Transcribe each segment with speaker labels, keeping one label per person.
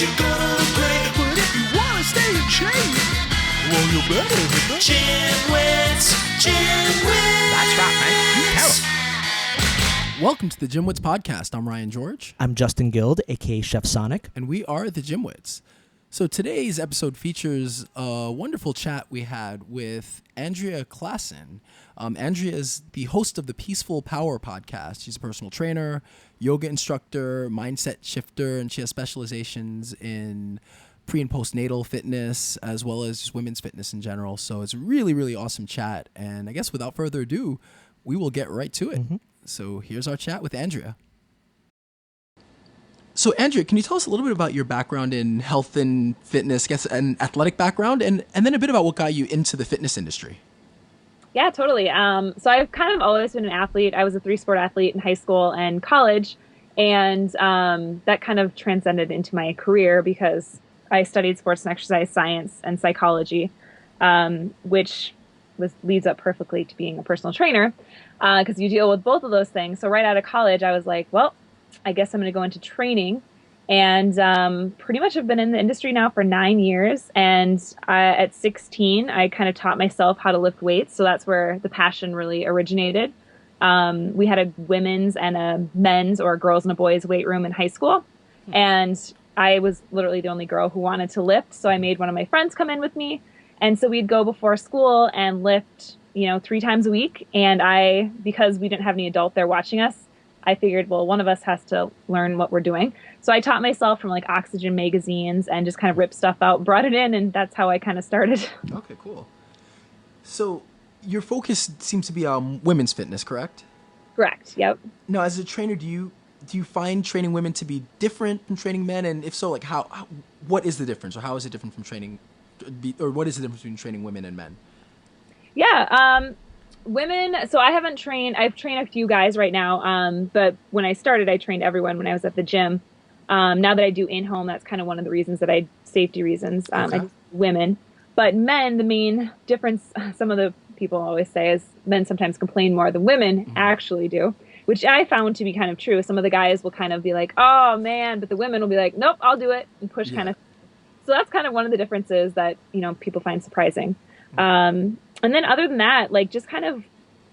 Speaker 1: you're gonna look great. But if you wanna stay in shape, well, you better hit the Gym Wits.
Speaker 2: That's right, man. Tell 'em.
Speaker 3: Welcome to the Gym Wits podcast. I'm Ryan George.
Speaker 2: I'm Justin Guild, aka Chef Sonic.
Speaker 3: And we are the Gym Wits. So today's episode features a wonderful chat we had with Andrea Klassen. Andrea is the host of the Peaceful Power podcast. She's a personal trainer, yoga instructor, mindset shifter, and she has specializations in pre- and postnatal fitness, as well as just women's fitness in general. So it's a really, really awesome chat. And I guess without further ado, we will get right to it. Mm-hmm. So here's our chat with Andrea. So Andrea, can you tell us a little bit about your background in health and fitness, I guess, and athletic background, and then a bit about what got you into the fitness industry?
Speaker 4: Yeah, totally. So I've kind of always been an athlete. I was a 3-sport athlete in high school and college, and that kind of transcended into my career because I studied sports and exercise science and psychology, which leads up perfectly to being a personal trainer because you deal with both of those things. So right out of college, I was like, well, I guess I'm going to go into training, and pretty much have been in the industry now for 9 years. And at 16, I kind of taught myself how to lift weights. So that's where the passion really originated. We had a women's and a men's, or a girls and a boys weight room in high school. And I was literally the only girl who wanted to lift. So I made one of my friends come in with me. And so we'd go before school and lift, 3 times a week. And because we didn't have any adult there watching us, I figured, well, one of us has to learn what we're doing. So I taught myself from like Oxygen magazines and just kind of ripped stuff out, brought it in, and that's how I kind of started.
Speaker 3: Okay, cool. So your focus seems to be on women's fitness, correct?
Speaker 4: Correct. Yep.
Speaker 3: Now, as a trainer, do you find training women to be different from training men? And if so, like what is the difference, or how is it different from training, or what is the difference between training women and men?
Speaker 4: Yeah. Women, so I've trained a few guys right now, but when I started, I trained everyone when I was at the gym. Now that I do in-home, that's kind of one of the reasons that safety reasons,
Speaker 3: Okay.
Speaker 4: I do women. But men, the main difference, some of the people always say, is men sometimes complain more than women actually do, which I found to be kind of true. Some of the guys will kind of be like, oh man, but the women will be like, nope, I'll do it, and push kind of. So that's kind of one of the differences that, people find surprising. And then other than that, like just kind of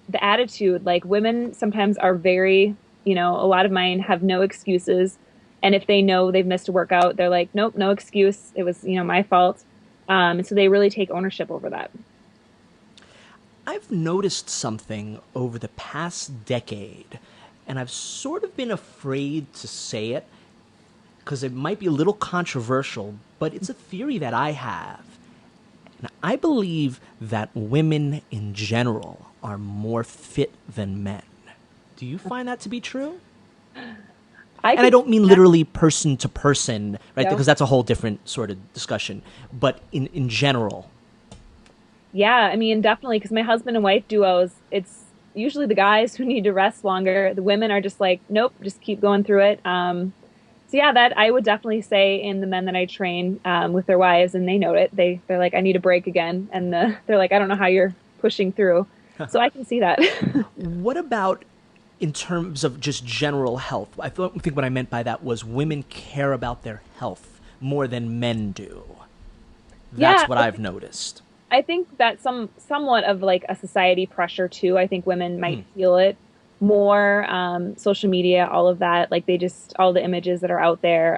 Speaker 4: the attitude, like women sometimes are very, a lot of mine have no excuses. And if they know they've missed a workout, they're like, nope, no excuse. It was, my fault. And so they really take ownership over that.
Speaker 2: I've noticed something over the past decade, and I've sort of been afraid to say it because it might be a little controversial, but it's a theory that I have. And I believe that women in general are more fit than men. Do you find that to be true? I don't mean literally person to person, right?
Speaker 4: No.
Speaker 2: Because that's a whole different sort of discussion. But in general.
Speaker 4: Yeah, I mean, definitely, because my husband and wife duos, it's usually the guys who need to rest longer. The women are just like, nope, just keep going through it. So yeah, that I would definitely say in the men that I train with their wives, and they know it. They're like, I need a break again. And they're like, I don't know how you're pushing through. So I can see that.
Speaker 2: What about in terms of just general health? I think what I meant by that was women care about their health more than men do. That's what I've noticed.
Speaker 4: I think that's somewhat of like a society pressure too. I think women might feel it more, social media, all of that, like all the images that are out there,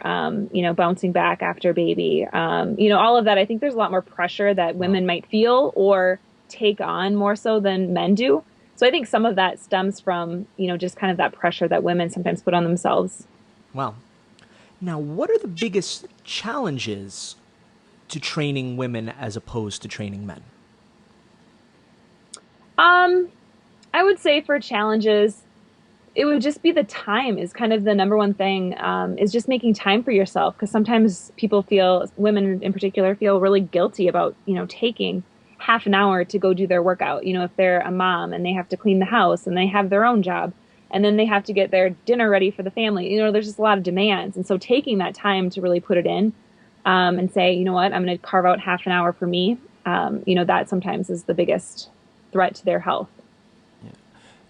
Speaker 4: bouncing back after baby, all of that. I think there's a lot more pressure that women might feel or take on more so than men do. So I think some of that stems from, just kind of that pressure that women sometimes put on themselves. Wow.
Speaker 2: Now, what are the biggest challenges to training women as opposed to training men?
Speaker 4: I would say for challenges, it would just be the time is kind of the number one thing, is just making time for yourself. Because sometimes women in particular, feel really guilty about, taking half an hour to go do their workout. If they're a mom and they have to clean the house and they have their own job and then they have to get their dinner ready for the family, there's just a lot of demands. And so taking that time to really put it in and say, you know what, I'm going to carve out half an hour for me. That sometimes is the biggest threat to their health.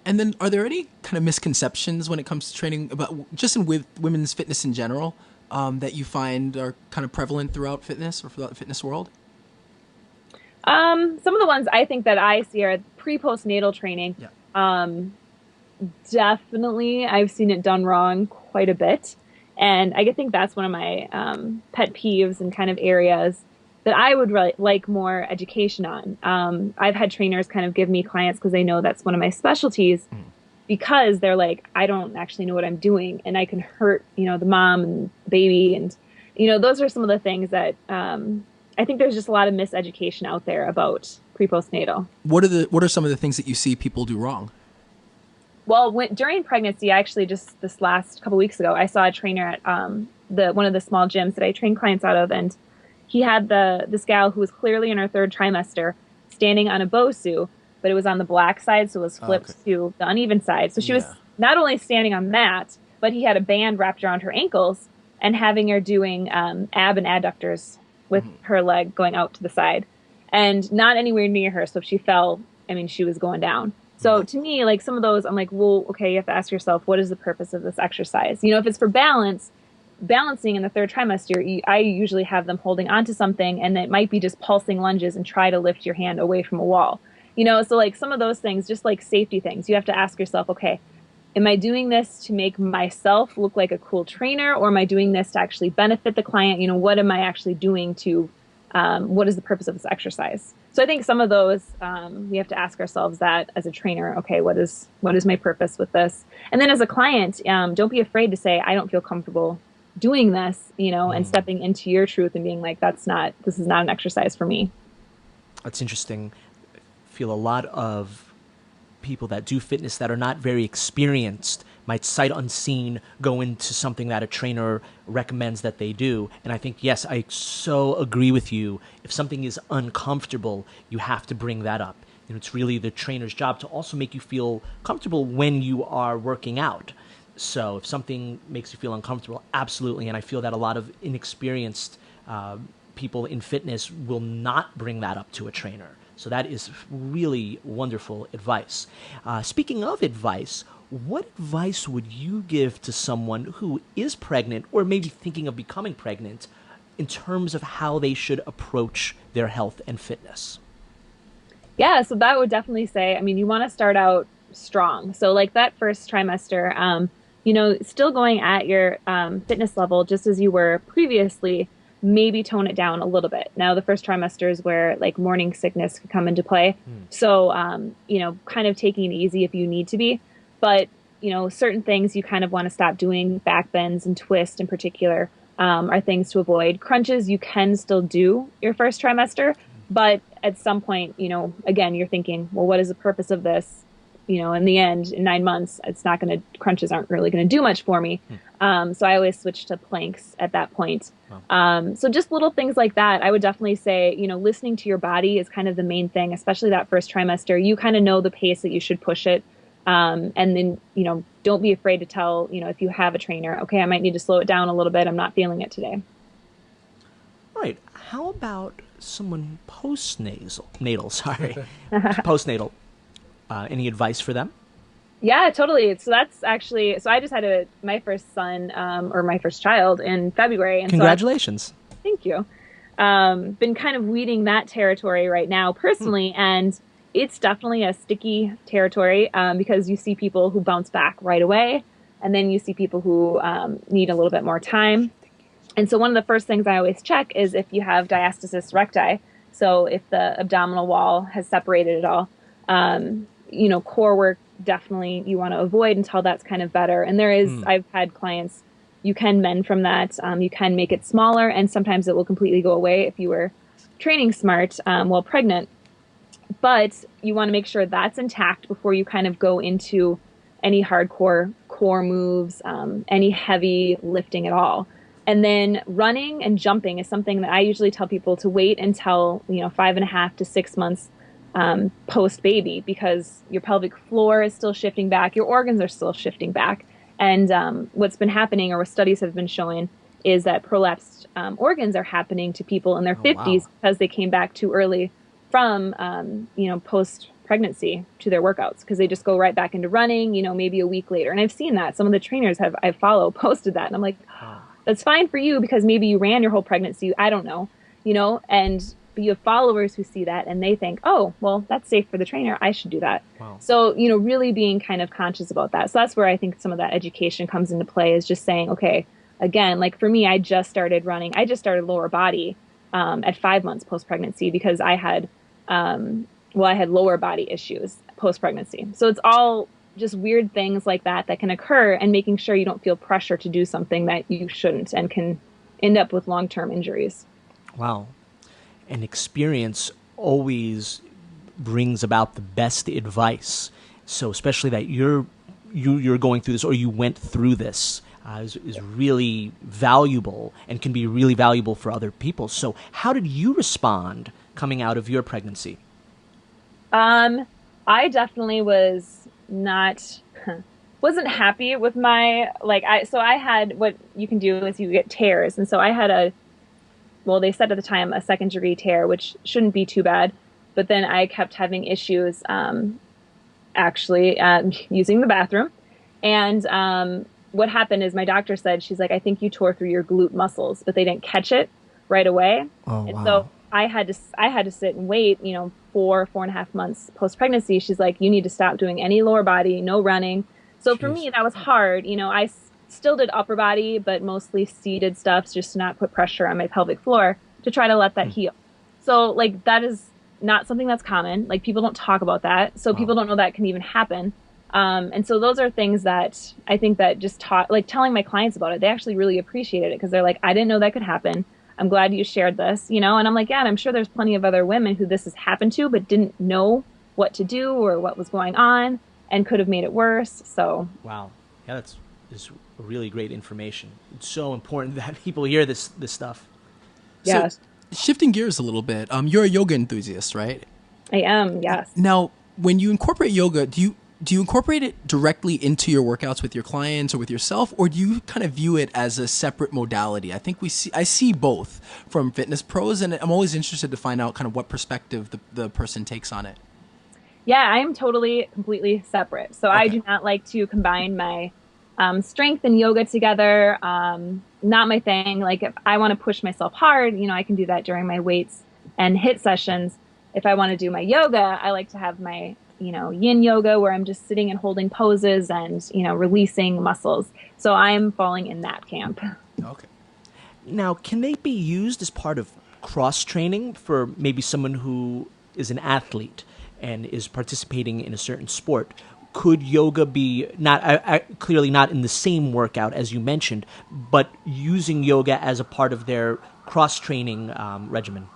Speaker 3: And then are there any kind of misconceptions when it comes to training with women's fitness in general? that you find are kind of prevalent throughout fitness or throughout the fitness world?
Speaker 4: Some of the ones I think that I see are pre-postnatal training.
Speaker 2: Yeah.
Speaker 4: Definitely, I've seen it done wrong quite a bit. And I think that's one of my pet peeves and kind of areas that I would like more education on. I've had trainers kind of give me clients because they know that's one of my specialties, because they're like, I don't actually know what I'm doing, and I can hurt, the mom and the baby. And, those are some of the things that I think there's just a lot of miseducation out there about pre-postnatal.
Speaker 3: What are some of the things that you see people do wrong?
Speaker 4: Well, during pregnancy, actually, just this last couple weeks ago, I saw a trainer at one of the small gyms that I train clients out of, and he had this gal who was clearly in her third trimester standing on a Bosu, but it was on the black side, so it was flipped to the uneven side. So she was not only standing on that, but he had a band wrapped around her ankles and having her doing ab and adductors with her leg going out to the side, and not anywhere near her. So if she fell, she was going down. So to me, like some of those, I'm like, well, okay, you have to ask yourself, what is the purpose of this exercise? If it's for balancing in the third trimester, I usually have them holding onto something, and it might be just pulsing lunges and try to lift your hand away from a wall. So like some of those things, just like safety things, you have to ask yourself, okay, am I doing this to make myself look like a cool trainer, or am I doing this to actually benefit the client? What am I actually doing to, what is the purpose of this exercise? So I think some of those, we have to ask ourselves that as a trainer, okay, what is my purpose with this? And then as a client, don't be afraid to say, I don't feel comfortable doing this, and stepping into your truth and being like, this is not an exercise for me.
Speaker 2: That's interesting. I feel a lot of people that do fitness that are not very experienced might sight unseen go into something that a trainer recommends that they do. And I think, yes, I so agree with you. If something is uncomfortable, you have to bring that up. It's really the trainer's job to also make you feel comfortable when you are working out. So if something makes you feel uncomfortable, absolutely. And I feel that a lot of inexperienced people in fitness will not bring that up to a trainer. So that is really wonderful advice. Speaking of advice, what advice would you give to someone who is pregnant or maybe thinking of becoming pregnant in terms of how they should approach their health and fitness?
Speaker 4: Yeah, so that would definitely say, you want to start out strong. So like that first trimester, still going at your fitness level just as you were previously, maybe tone it down a little bit. Now, the first trimester is where like morning sickness could come into play. So, kind of taking it easy if you need to be. But, certain things you kind of want to stop doing, back bends and twists in particular, are things to avoid. Crunches you can still do your first trimester, but at some point, again, you're thinking, well, what is the purpose of this? In the end, in 9 months, crunches aren't really going to do much for me. So I always switch to planks at that point. So just little things like that. I would definitely say, listening to your body is kind of the main thing, especially that first trimester. You kind of know the pace that you should push it. And then, don't be afraid to tell, if you have a trainer, okay, I might need to slow it down a little bit. I'm not feeling it today.
Speaker 2: All right. How about someone postnatal? Any advice for them?
Speaker 4: Yeah, totally. So that's actually, I just had my first son, or my first child in February. And
Speaker 2: Congratulations.
Speaker 4: Thank you. Been kind of weeding that territory right now personally. And it's definitely a sticky territory, because you see people who bounce back right away. And then you see people who need a little bit more time. And so one of the first things I always check is if you have diastasis recti. So if the abdominal wall has separated at all, core work definitely you want to avoid until that's kind of better. And there is, I've had clients, you can mend from that. You can make it smaller, and sometimes it will completely go away if you were training smart while pregnant. But you want to make sure that's intact before you kind of go into any hardcore core moves, any heavy lifting at all. And then running and jumping is something that I usually tell people to wait until, 5.5 to 6 months post baby, because your pelvic floor is still shifting back, your organs are still shifting back. And what's been happening, or what studies have been showing, is that prolapsed organs are happening to people in their 50s because they came back too early from, post pregnancy to their workouts, because they just go right back into running, maybe a week later. And I've seen that some of the trainers I follow posted that, and I'm like, that's fine for you because maybe you ran your whole pregnancy. I don't know, but you have followers who see that and they think, oh, well, that's safe for the trainer. I should do that.
Speaker 2: Wow.
Speaker 4: So, really being kind of conscious about that. So that's where I think some of that education comes into play, is just saying, okay, again, like for me, I just started running. I just started lower body at 5 months post-pregnancy because I had lower body issues post-pregnancy. So it's all just weird things like that can occur, and making sure you don't feel pressure to do something that you shouldn't and can end up with long-term injuries.
Speaker 2: Wow. And experience always brings about the best advice. So especially that you're going through this, or you went through this, is really valuable and can be really valuable for other people. So how did you respond coming out of your pregnancy?
Speaker 4: I definitely wasn't happy with my, I had, what you can do is you get tears. And so I had they said at the time a second degree tear, which shouldn't be too bad. But then I kept having issues, using the bathroom. And, what happened is my doctor said, she's like, I think you tore through your glute muscles, but they didn't catch it right away.
Speaker 2: Oh,
Speaker 4: and
Speaker 2: wow.
Speaker 4: so I had to sit and wait, 4.5 months post pregnancy. She's like, you need to stop doing any lower body, no running. So for me, that was hard. I still did upper body, but mostly seated stuff just to not put pressure on my pelvic floor to try to let that heal. So that is not something that's common. People don't talk about that. So people don't know that can even happen. And so those are things that I think that just telling my clients about it, they actually really appreciated it because they're like, I didn't know that could happen. I'm glad you shared this, and I'm like, yeah, and I'm sure there's plenty of other women who this has happened to, but didn't know what to do or what was going on and could have made it worse. So.
Speaker 2: Wow. Yeah, that's really great information. It's so important that people hear this stuff.
Speaker 4: Yeah.
Speaker 3: So, shifting gears a little bit, you're a yoga enthusiast, right?
Speaker 4: I am, yes.
Speaker 3: Now, when you incorporate yoga, do you incorporate it directly into your workouts with your clients or with yourself, or do you kind of view it as a separate modality? I think I see both from fitness pros, and I'm always interested to find out kind of what perspective the person takes on it.
Speaker 4: Yeah, I am completely separate. So okay. I do not like to combine my strength and yoga together. Not my thing. If I want to push myself hard, I can do that during my weights and HIIT sessions. If I want to do my yoga, I like to have my yin yoga where I'm just sitting and holding poses and, releasing muscles. So I'm falling in that camp.
Speaker 3: Okay.
Speaker 2: Now, can they be used as part of cross training for maybe someone who is an athlete and is participating in a certain sport? Could yoga be clearly not in the same workout as you mentioned, but using yoga as a part of their cross training regimen?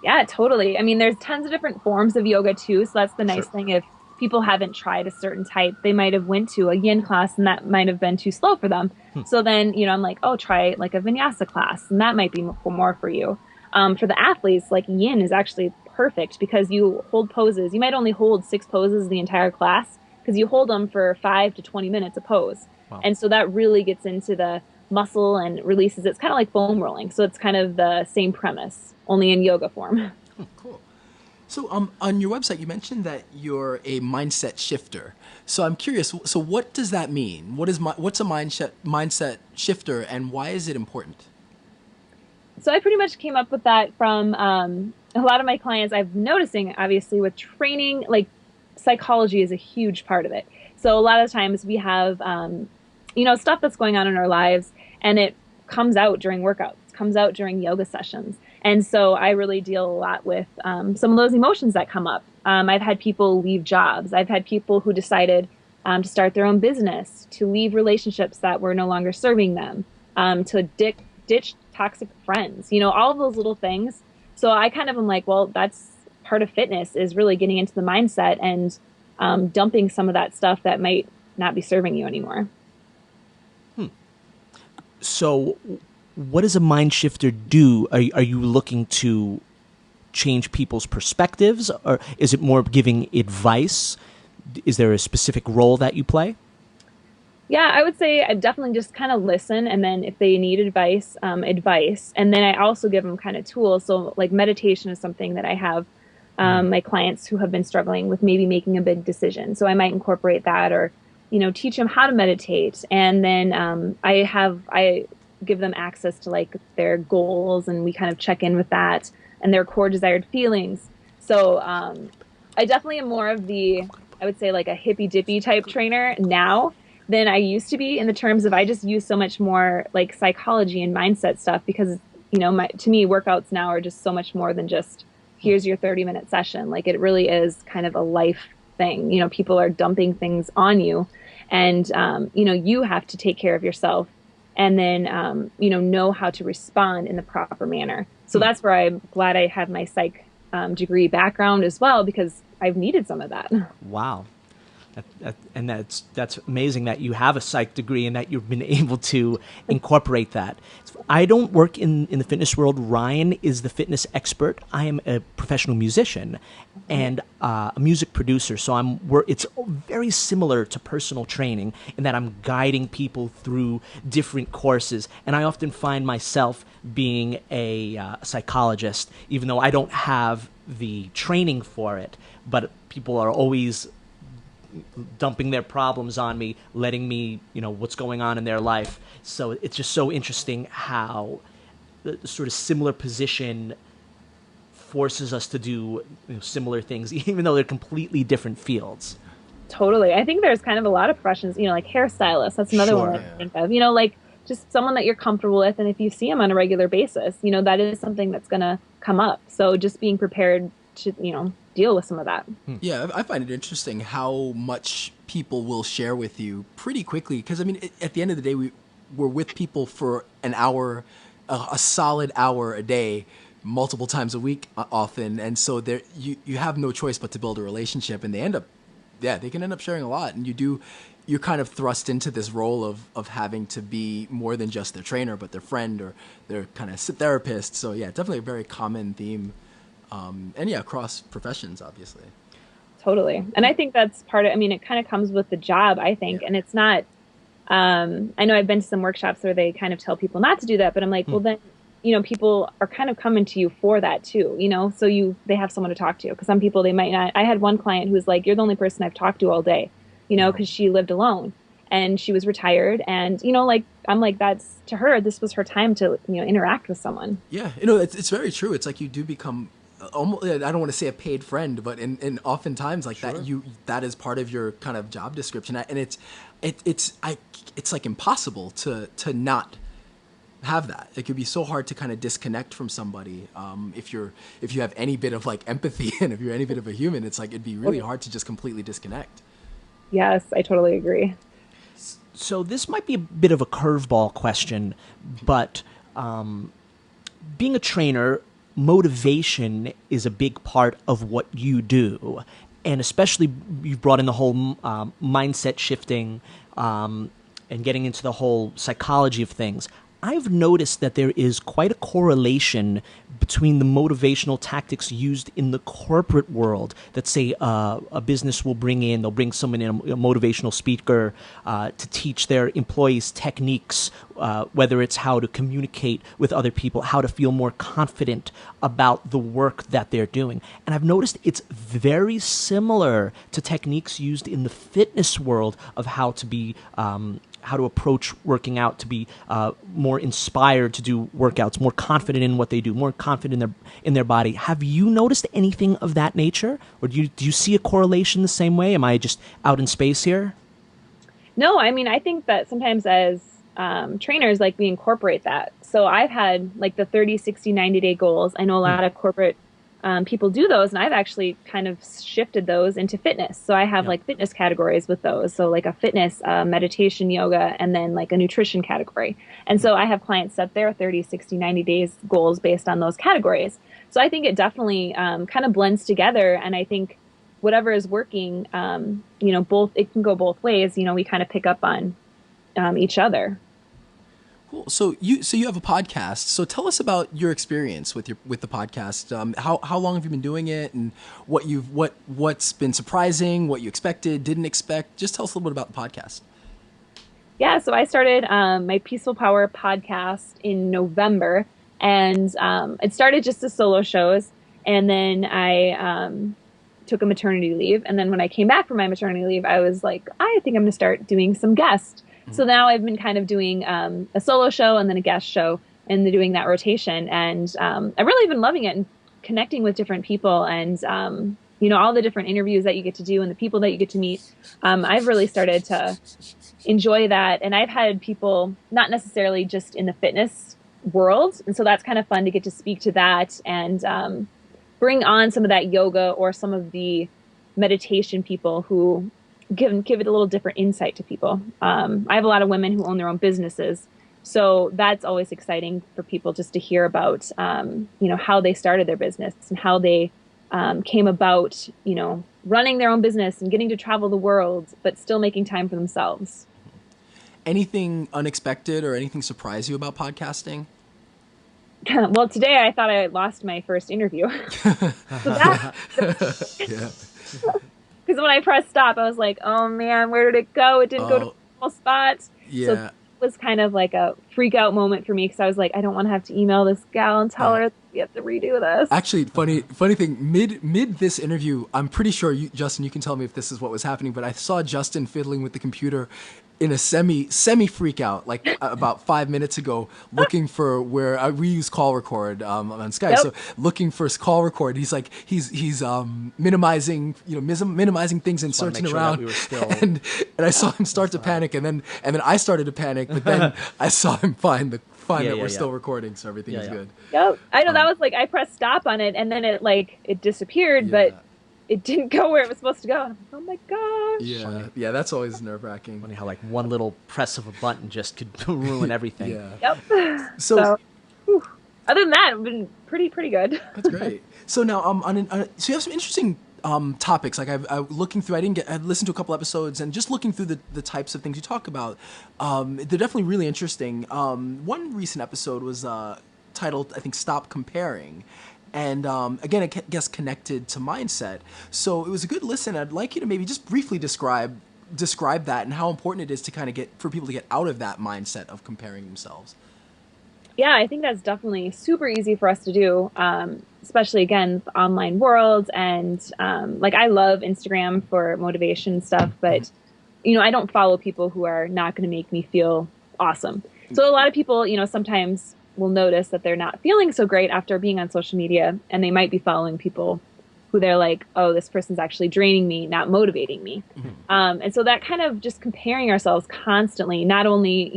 Speaker 4: Yeah, totally. I mean, there's tons of different forms of yoga too. So that's the nice thing. If people haven't tried a certain type, they might have went to a yin class and that might have been too slow for them. So then, I'm like, oh, try a vinyasa class and that might be more for you. For the athletes, yin is actually perfect because you hold poses. You might only hold 6 poses the entire class because you hold them for 5 to 20 minutes a pose. Wow. And so that really gets into the muscle and releases. It's kind of like foam rolling. So it's kind of the same premise, only in yoga form.
Speaker 3: Oh, cool. So on your website, you mentioned that you're a mindset shifter. So I'm curious, so what does that mean? What's a mindset shifter and why is it important?
Speaker 4: So I pretty much came up with that from a lot of my clients. I've been noticing, obviously, with training, psychology is a huge part of it. So a lot of times we have, stuff that's going on in our lives and it comes out during workouts, comes out during yoga sessions. And so I really deal a lot with some of those emotions that come up. I've had people leave jobs. I've had people who decided to start their own business, to leave relationships that were no longer serving them, to ditch toxic friends, all of those little things. So I kind of am like, well, that's part of fitness is really getting into the mindset and dumping some of that stuff that might not be serving you anymore.
Speaker 2: So what does a mind shifter do? Are you looking to change people's perspectives, or is it more giving advice? Is there a specific role that you play?
Speaker 4: Yeah, I would say I definitely just kind of listen, and then if they need advice, advice. And then I also give them kind of tools. So meditation is something that I have my clients who have been struggling with maybe making a big decision. So I might incorporate that or, teach them how to meditate. And then I give them access to like their goals, and we kind of check in with that and their core desired feelings. So I definitely am more of the, I would say like a hippy dippy type trainer now than I used to be, in the terms of I just use so much more like psychology and mindset stuff, because to me workouts now are just so much more than just here's your 30-minute session. Like it really is kind of a life thing. People are dumping things on you, and you have to take care of yourself, and then know how to respond in the proper manner. So that's where I'm glad I have my psych degree background as well, because I've needed some of that.
Speaker 2: Wow. And that's amazing that you have a psych degree and that you've been able to incorporate that. I don't work in the fitness world. Ryan is the fitness expert. I am a professional musician and a music producer. So it's very similar to personal training in that I'm guiding people through different courses. And I often find myself being a psychologist, even though I don't have the training for it. But people are always dumping their problems on me, letting me, what's going on in their life. So it's just so interesting how the sort of similar position forces us to do similar things, even though they're completely different fields.
Speaker 4: Totally. I think there's kind of a lot of professions, like hairstylists. That's another one I think of, like just someone that you're comfortable with. And if you see them on a regular basis, that is something that's going to come up. So just being prepared to, deal with some of that.
Speaker 3: Yeah, I find it interesting how much people will share with you pretty quickly. Because, at the end of the day, we're with people for an hour, a solid hour a day, multiple times a week often. And so you have no choice but to build a relationship. And they can end up sharing a lot. And you're kind of thrust into this role of having to be more than just their trainer, but their friend or their kind of therapist. So, yeah, definitely a very common theme. And across professions, obviously.
Speaker 4: Totally. And I think that's part of, it kind of comes with the job, I think. Yeah. And it's not, I know I've been to some workshops where they kind of tell people not to do that, but I'm like, well then, people are kind of coming to you for that too, so they have someone to talk to. Because some people, they might not. I had one client who was like, you're the only person I've talked to all day, because she lived alone and she was retired. And, I'm like, that's, to her, this was her time to, interact with someone.
Speaker 3: Yeah. It's very true. It's like you do become almost, I don't want to say a paid friend, but in oftentimes like that, that is part of your kind of job description. And it's like impossible to not have that. It could be so hard to kind of disconnect from somebody. If you have any bit of like empathy and if you're any bit of a human, it's like, it'd be really hard to just completely disconnect.
Speaker 4: Yes, I totally agree.
Speaker 2: So this might be a bit of a curveball question, but being a trainer, motivation is a big part of what you do. And especially you've brought in the whole mindset shifting and getting into the whole psychology of things. I've noticed that there is quite a correlation between the motivational tactics used in the corporate world that, say, a business will they'll bring someone in, a motivational speaker, to teach their employees techniques, whether it's how to communicate with other people, how to feel more confident about the work that they're doing. And I've noticed it's very similar to techniques used in the fitness world of how to be how to approach working out, to be more inspired to do workouts, more confident in what they do, more confident in their body. Have you noticed anything of that nature? Or do you see a correlation the same way? Am I just out in space here?
Speaker 4: No, I think that sometimes as trainers, like we incorporate that. So I've had like the 30, 60, 90-day goals. I know a lot of corporate people do those, and I've actually kind of shifted those into fitness. So I have like fitness categories with those. So like a fitness, meditation, yoga, and then like a nutrition category. And so I have clients set their 30, 60, 90 days goals based on those categories. So I think it definitely kind of blends together. And I think whatever is working, it can go both ways. We kind of pick up on each other.
Speaker 3: Cool. So you have a podcast. So tell us about your experience with the podcast. How long have you been doing it, and what's been surprising, what you expected, didn't expect? Just tell us a little bit about the podcast.
Speaker 4: Yeah. So I started my Peaceful Power podcast in November, and it started just as solo shows, and then I took a maternity leave, and then when I came back from my maternity leave, I was like, I think I'm going to start doing some guests. So now I've been kind of doing a solo show and then a guest show, and they're doing that rotation. And I've really been loving it and connecting with different people, and all the different interviews that you get to do and the people that you get to meet. I've really started to enjoy that. And I've had people not necessarily just in the fitness world. And so that's kind of fun to get to speak to that and bring on some of that yoga or some of the meditation people who give it a little different insight to people. I have a lot of women who own their own businesses. So that's always exciting for people just to hear about, how they started their business and how they came about, running their own business and getting to travel the world, but still making time for themselves.
Speaker 3: Anything unexpected or anything surprise you about podcasting?
Speaker 4: Well, today I thought I lost my first interview. Because when I pressed stop, I was like, oh man, where did it go? It didn't go to the normal spot.
Speaker 3: Yeah.
Speaker 4: So it was kind of like a freak out moment for me because I was like, I don't want to have to email this gal and tell her we have to redo this.
Speaker 3: Actually, funny thing, mid this interview, I'm pretty sure Justin, you can tell me if this is what was happening, but I saw Justin fiddling with the computer in a semi freak out, like about 5 minutes ago, looking for where we use call record on Skype. Yep. So looking for call record, he's like he's minimizing minimizing things and searching around. We were still... and I saw him start to panic, and then I started to panic, but then I saw him find that we're still recording, so everything is good.
Speaker 4: Yep, I know that was like I pressed stop on it, and then it disappeared, but it didn't go where it was supposed to go. And I'm like, oh my gosh.
Speaker 3: Yeah, that's always nerve-wracking.
Speaker 2: Funny how like one little press of a button just could ruin everything.
Speaker 4: Yep. So other than that, it's been pretty good.
Speaker 3: That's great. So now, so you have some interesting topics. Like I looking through, I listened to a couple episodes and just looking through the types of things you talk about. They're definitely really interesting. One recent episode was titled, I think, "Stop Comparing." And again, I guess connected to mindset. So it was a good listen. I'd like you to maybe just briefly describe that and how important it is to for people to get out of that mindset of comparing themselves.
Speaker 4: Yeah, I think that's definitely super easy for us to do, especially again, the online world. And I love Instagram for motivation stuff, but I don't follow people who are not going to make me feel awesome. So a lot of people, sometimes will notice that they're not feeling so great after being on social media, and they might be following people who they're like, oh, this person's actually draining me, not motivating me. And so that kind of just comparing ourselves constantly, not only,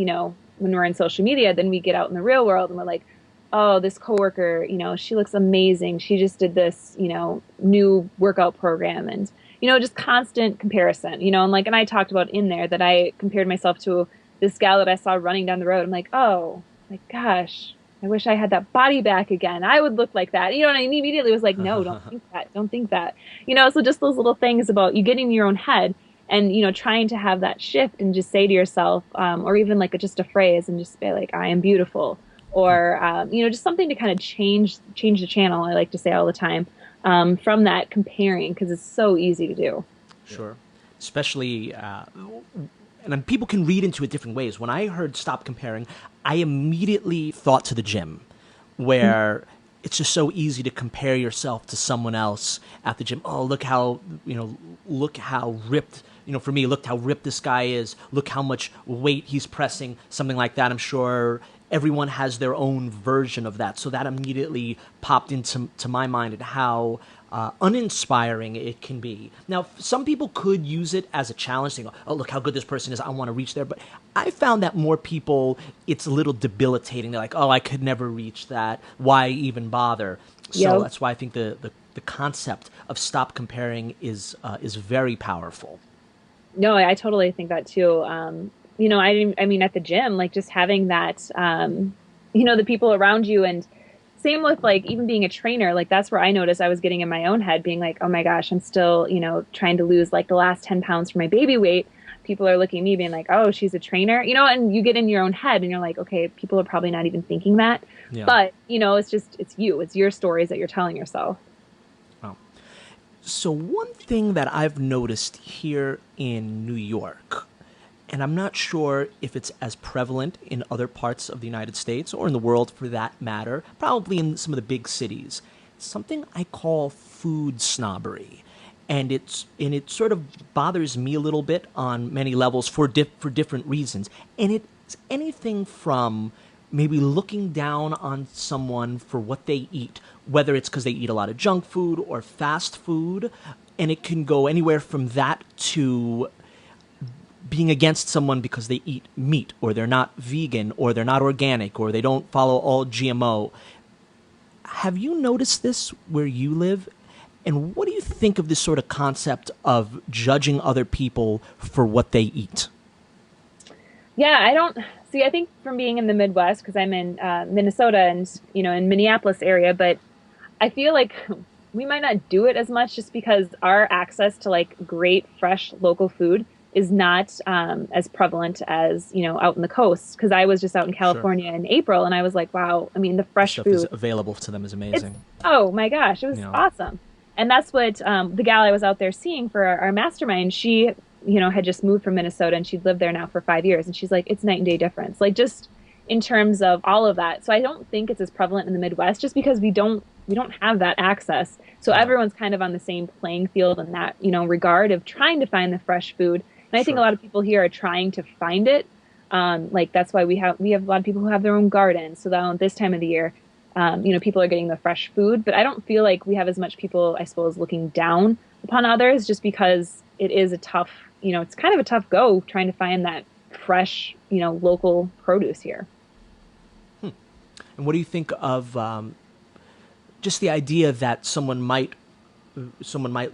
Speaker 4: when we're in social media, then we get out in the real world and we're like, oh, this coworker, she looks amazing. She just did this, new workout program, and, just constant comparison, and I talked about in there that I compared myself to this gal that I saw running down the road. I'm like, oh, my gosh, I wish I had that body back again. I would look like that. And I immediately was like, no, don't think that. So just those little things about you getting in your own head and, trying to have that shift and just say to yourself, or even like just a phrase and just say like, I am beautiful, or, just something to kind of change the channel. I like to say all the time, from that comparing, because it's so easy to do.
Speaker 2: Sure. Especially, and people can read into it different ways. When I heard stop comparing, I immediately thought to the gym, where it's just so easy to compare yourself to someone else at the gym. Oh, look how ripped, for me, look how ripped this guy is. Look how much weight he's pressing, something like that. I'm sure everyone has their own version of that. So that immediately popped into my mind at how uninspiring it can be. Now, some people could use it as a challenge, saying, oh, look how good this person is, I want to reach there. But I found that more people, it's a little debilitating. They're like, oh, I could never reach that. Why even bother? So that's why I think the concept of stop comparing is very powerful.
Speaker 4: No, I totally think that too. I mean, at the gym, like just having that, the people around you, and same with like even being a trainer, like that's where I noticed I was getting in my own head being like, oh my gosh, I'm still, trying to lose like the last 10 pounds for my baby weight. People are looking at me being like, oh, she's a trainer, and you get in your own head and you're like, okay, people are probably not even thinking that. Yeah. But, it's your stories that you're telling yourself.
Speaker 2: Wow. So one thing that I've noticed here in New York, and I'm not sure if it's as prevalent in other parts of the United States or in the world for that matter, probably in some of the big cities, something I call food snobbery. and it sort of bothers me a little bit on many levels for different reasons. And it's anything from maybe looking down on someone for what they eat, whether it's because they eat a lot of junk food or fast food, and it can go anywhere from that to being against someone because they eat meat, or they're not vegan, or they're not organic, or they don't follow all GMO. Have you noticed this where you live? And what do you think of this sort of concept of judging other people for what they eat?
Speaker 4: Yeah, I think from being in the Midwest, because I'm in Minnesota and, in Minneapolis area, but I feel like we might not do it as much just because our access to like great, fresh, local food is not as prevalent as, out in the coast. Because I was just out in California in April, and I was like, wow, I mean, the fresh
Speaker 2: Stuff
Speaker 4: food
Speaker 2: is available to them is amazing.
Speaker 4: Oh my gosh, it was awesome. And that's what the gal I was out there seeing for our mastermind, she, had just moved from Minnesota, and she'd lived there now for 5 years. And she's like, it's night and day difference, like just in terms of all of that. So I don't think it's as prevalent in the Midwest just because we don't have that access. So everyone's kind of on the same playing field in that, regard of trying to find the fresh food. And I think a lot of people here are trying to find it. Like that's why we have a lot of people who have their own gardens. So that this time of the year, people are getting the fresh food, but I don't feel like we have as much people, I suppose, looking down upon others just because it is a tough, it's kind of a tough go trying to find that fresh, local produce here.
Speaker 2: And what do you think of just the idea that someone might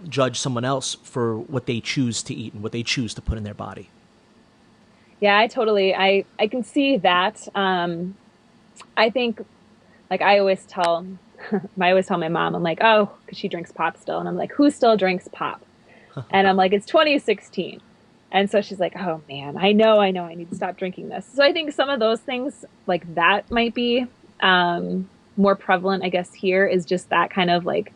Speaker 2: judge someone else for what they choose to eat and what they choose to put in their body?
Speaker 4: Yeah, I can see that. I think, like I always tell my mom, I'm like, oh, because she drinks pop still. And I'm like, who still drinks pop? And I'm like, it's 2016. And so she's like, oh man, I know, I need to stop drinking this. So I think some of those things like that might be more prevalent, I guess, here is just that kind of like,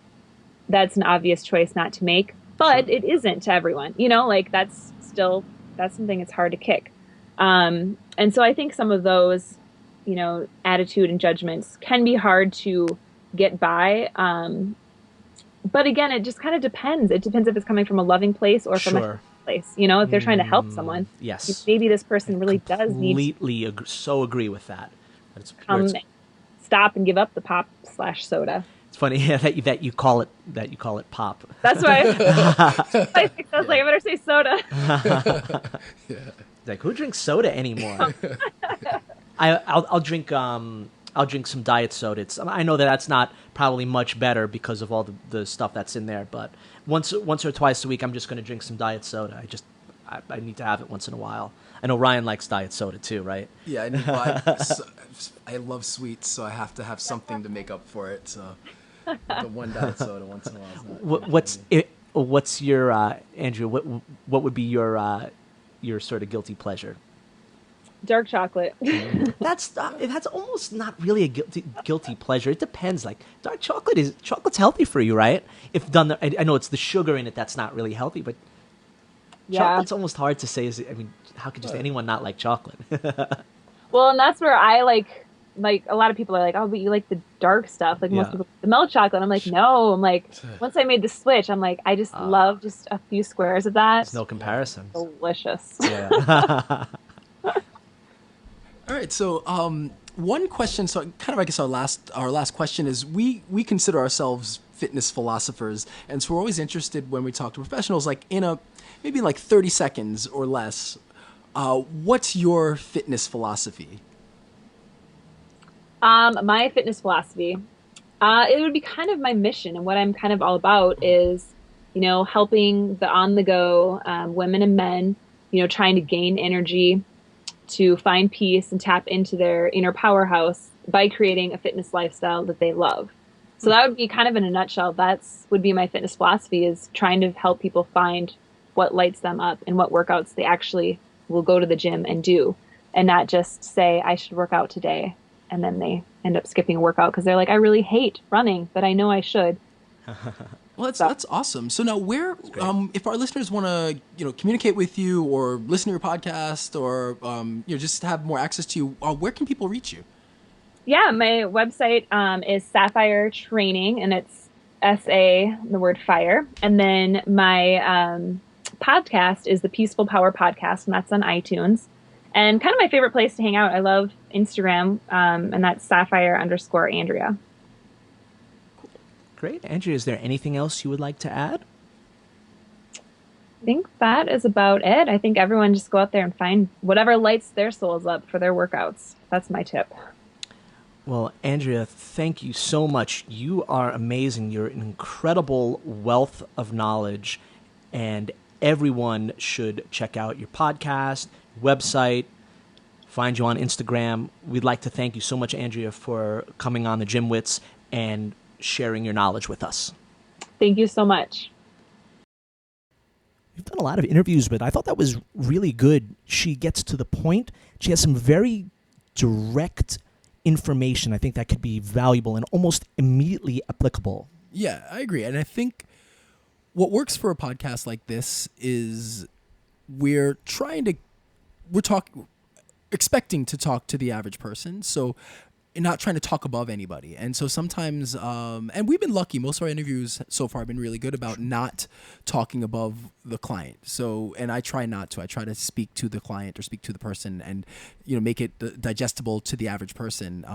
Speaker 4: that's an obvious choice not to make, but it isn't to everyone, like that's something it's hard to kick. And so I think some of those, attitude and judgments can be hard to get by. But again, it just kind of depends. It depends if it's coming from a loving place or from a place. If they're trying to help someone,
Speaker 2: yes,
Speaker 4: maybe this person really does need
Speaker 2: to so agree with that.
Speaker 4: Stop and give up the pop/soda.
Speaker 2: It's funny that you call it pop.
Speaker 4: That's why I think I was like, I better say soda.
Speaker 3: Yeah.
Speaker 2: Like, who drinks soda anymore? I'll drink some diet soda. I know that's not probably much better because of all the stuff that's in there, but once or twice a week I'm just going to drink some diet soda. I need to have it once in a while. I know Ryan likes diet soda too, right?
Speaker 3: Yeah, I love sweets, so I have to have something to make up for it. So the one diet soda once in a while.
Speaker 2: What's your Andrew? What would be your sort of guilty pleasure?
Speaker 4: Dark chocolate.
Speaker 2: That's almost not really a guilty pleasure. It depends. Like dark chocolate's healthy for you, right? If done, I know it's the sugar in it that's not really healthy, but chocolate's almost hard to say. How could just anyone not like chocolate?
Speaker 4: Well, and that's where I like a lot of people are like, oh, but you like the dark stuff. Like most people, the milk chocolate. I'm like, no. I'm like, once I made the switch, I'm like, I just love just a few squares of that.
Speaker 2: There's no comparison.
Speaker 4: Delicious.
Speaker 2: Yeah.
Speaker 3: All right, so one question. So kind of, I guess our last question is we consider ourselves fitness philosophers, and so we're always interested when we talk to professionals, like in maybe like 30 seconds or less. What's your fitness philosophy?
Speaker 4: My fitness philosophy, it would be kind of my mission, and what I'm kind of all about is, helping the on-the-go women and men, trying to gain energy, to find peace and tap into their inner powerhouse by creating a fitness lifestyle that they love. So that would be kind of in a nutshell. Would be my fitness philosophy, is trying to help people find what lights them up and what workouts they actually will go to the gym and do, and not just say, I should work out today. And then they end up skipping a workout because they're like, I really hate running, but I know I should.
Speaker 3: Well, that's awesome. So now, where, if our listeners want to, communicate with you or listen to your podcast or, just have more access to you, where can people reach you?
Speaker 4: Yeah, my website is Sapphire Training, and it's SA, the word fire. And then my podcast is the Peaceful Power Podcast, and that's on iTunes. And kind of my favorite place to hang out, I love Instagram, and that's sapphire_Andrea.
Speaker 2: Great. Andrea, is there anything else you would like to add?
Speaker 4: I think that is about it. I think everyone just go out there and find whatever lights their souls up for their workouts. That's my tip.
Speaker 2: Well, Andrea, thank you so much. You are amazing. You're an incredible wealth of knowledge, and everyone should check out your podcast, website, find you on Instagram. We'd like to thank you so much, Andrea, for coming on the Gym Wits and sharing your knowledge with us.
Speaker 4: Thank you so much.
Speaker 5: We've done a lot of interviews, but I thought that was really good. She gets to the point. She has some very direct information. I think that could be valuable and almost immediately applicable.
Speaker 3: Yeah, I agree. And I think what works for a podcast like this is we're expecting to talk to the average person. So not trying to talk above anybody. And so sometimes, and we've been lucky, most of our interviews so far have been really good about not talking above the client. So, and I try not to. I try to speak to the client or speak to the person and, make it digestible to the average person.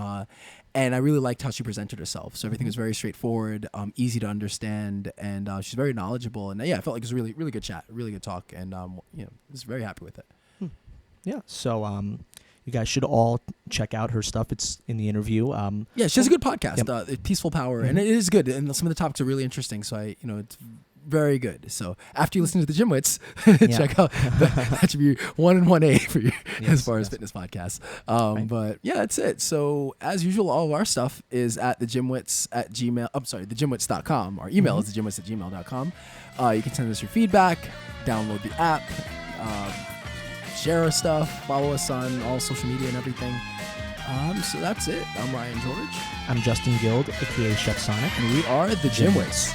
Speaker 3: And I really liked how she presented herself. So everything was very straightforward, easy to understand, and she's very knowledgeable. And yeah, I felt like it was a really, really good chat, really good talk, and I was very happy with it.
Speaker 5: Yeah. So, you guys should all check out her stuff. It's in the interview.
Speaker 3: Yeah, she has a good podcast, Peaceful Power, and it is good. And some of the topics are really interesting. So it's very good. So after you listen to the Gym Wits, check out that should be 1 and 1A for you as far as fitness podcasts.
Speaker 2: Right.
Speaker 3: But yeah, that's it. So as usual, all of our stuff is at thegymwits@gmail.com. Our email is thegymwits@gmail.com. You can send us your feedback, download the app, share our stuff, follow us on all social media and everything. So that's it. I'm Ryan George.
Speaker 5: I'm Justin Guild, aka Chef Sonic.
Speaker 3: And we are the Gym Wits.